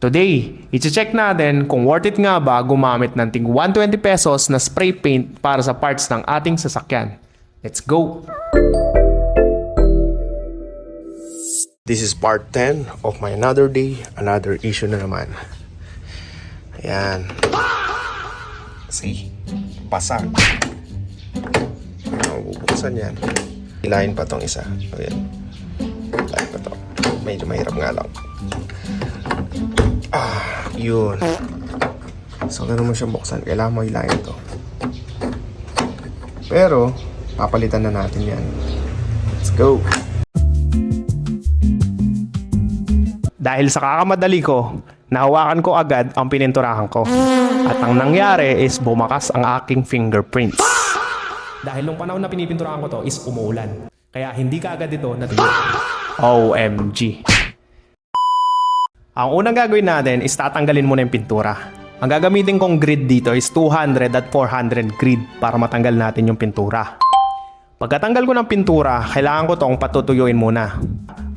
Today, i-check natin kung worth it nga ba gumamit ng ting 120 pesos na spray paint para sa parts ng ating sasakyan. Let's go! This is part 10 of my another day, another issue na naman. Ayan. See? Basag. Bubuksan yan. Hilahin pa tong isa. Ayan. Hilahin pa to. Medyo mahirap nga lang. Yun. So, ganun mo siyang buksan. Kailangan mo hilahin to. Pero, papalitan na natin yan. Let's go! Dahil sa kakamadali ko, nahawakan ko agad ang pininturahan ko. At ang nangyari is bumakas ang aking fingerprints. Dahil nung panahon na pinipinturahan ko to is umuulan. Kaya hindi ka agad ito natuloy. OMG. Ang unang gagawin natin is tatanggalin muna yung pintura. Ang gagamitin kong grid dito is 200 at 400 grid para matanggal natin yung pintura. Pagkatanggal ko ng pintura, kailangan ko tong patutuyuin muna.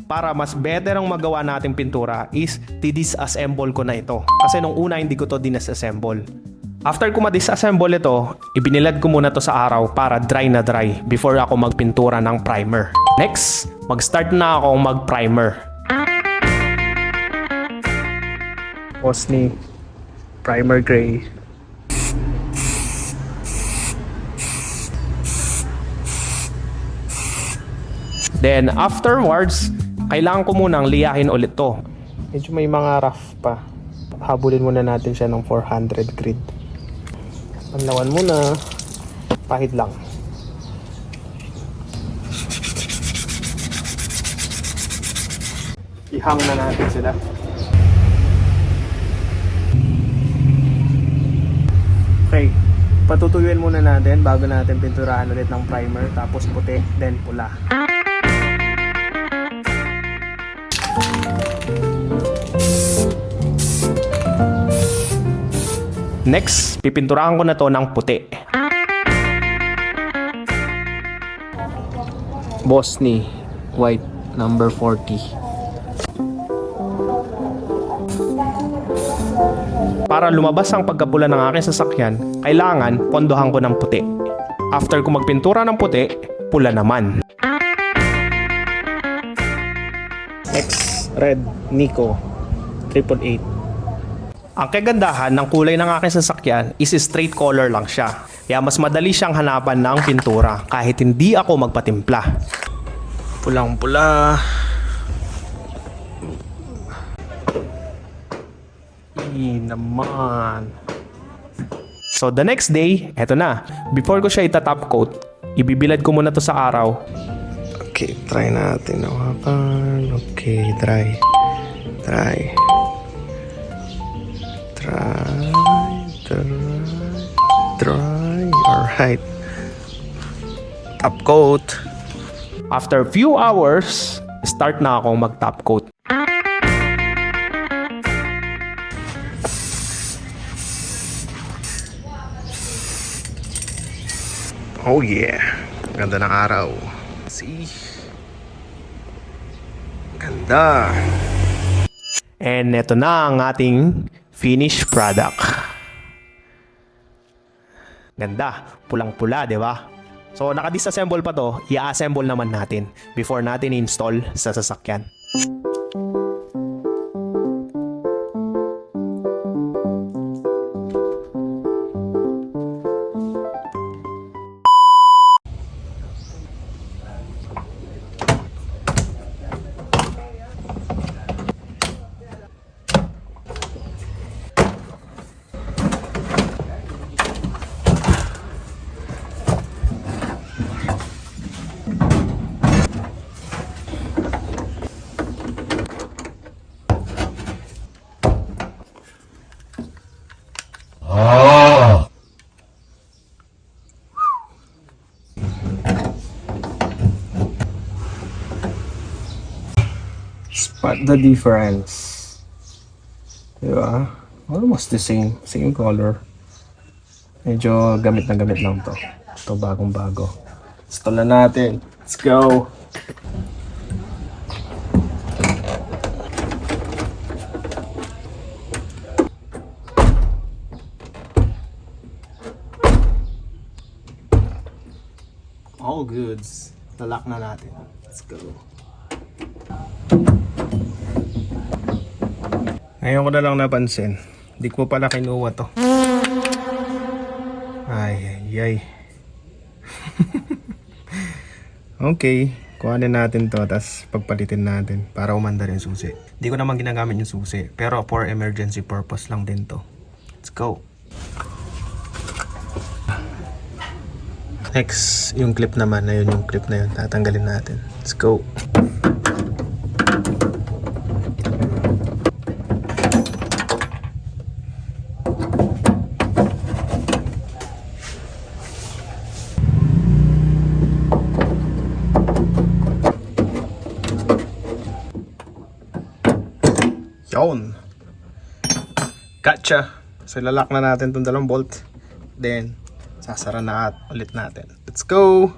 Para mas better ang magawa nating pintura is disassemble ko na ito. Kasi nung una hindi ko to disassemble. After ko ma-disassemble ito, ibinilad ko muna to sa araw para dry na dry before ako magpintura ng primer. Next, mag-start na ako mag-primer. Osni primer gray. Then afterwards, kailangan ko munang liyahin ulit to. Medyo may mga rough pa. Habulin muna natin siya ng 400 grid. Panlawan muna. Pahid lang. I-hang na natin sila. Okay, patutuyuin muna natin bago natin pinturahan ulit ng primer, tapos puti, then pula. Next, pipinturahan ko na to ng puti. Bosni white number 40. Para lumabas ang pagkapula ng aking sasakyan, kailangan pondohan ko ng puti. After ko magpintura ng puti, pula naman. Next, red Nico 888. Ang kagandahan ng kulay ng aking sasakyan is straight color lang siya. Kaya mas madali siyang hanapan ng pintura kahit hindi ako magpatimpla. Pulang-pula. Naman. So the next day, eto na. Before ko siya itatop coat, ibibilad ko muna to sa araw. Okay, try natin hawakan. Okay, dry. Alright. Top coat. After a few hours, start na akong mag-top coat. Oh yeah. Ganda ng araw. See? Ganda. And ito na ang ating finished product. Ganda. Pulang-pula, di ba? So, naka-disassemble pa to. I-assemble naman natin before natin install sa sasakyan. Spot the difference. Diba? Almost the same. Same color. Medyo gamit na gamit lang to. Ito bagong bago. Install na natin. Let's go! All goods. Lalak na natin. Let's go. Ngayon ko na lang napansin. Di ko pala kinuha to. Ay. Okay. Kuhanin natin to, tapos pagpalitin natin para umanda rin susi. Di ko naman ginagamit yung susi, pero for emergency purpose lang din to. Let's go. Next, yung clip naman, ayun yung clip na yun. Tatanggalin natin. Let's go. Yun. Gotcha. So, ilalak na natin itong dalawang bolt. Then, sasara na ulit natin. Let's go!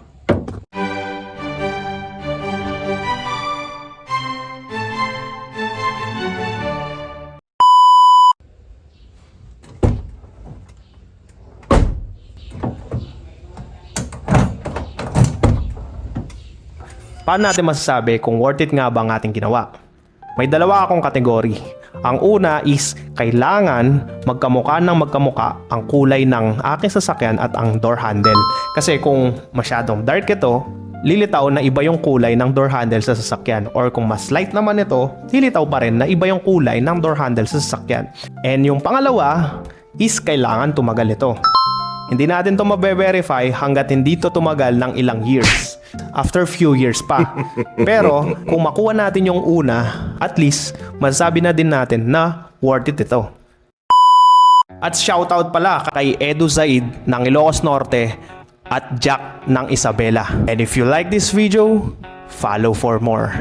Paano natin masasabi kung worth it nga ba ang ating ginawa? May dalawa akong kategory. Ang una is kailangan magkamukha ng magkamukha ang kulay ng aking sasakyan at ang door handle. Kasi kung masyadong dark ito, lilitaw na iba yung kulay ng door handle sa sasakyan. Or kung mas light naman ito, lilitaw pa rin na iba yung kulay ng door handle sa sasakyan. And yung pangalawa is kailangan tumagal ito. Hindi natin ito mabe-verify hanggat hindi ito tumagal ng ilang years. After few years pa. Pero kung makuha natin yung una, at least masasabi na din natin na worth it ito. At shoutout pala kay Edu Zaid ng Ilocos Norte at Jack ng Isabela. And if you like this video, follow for more.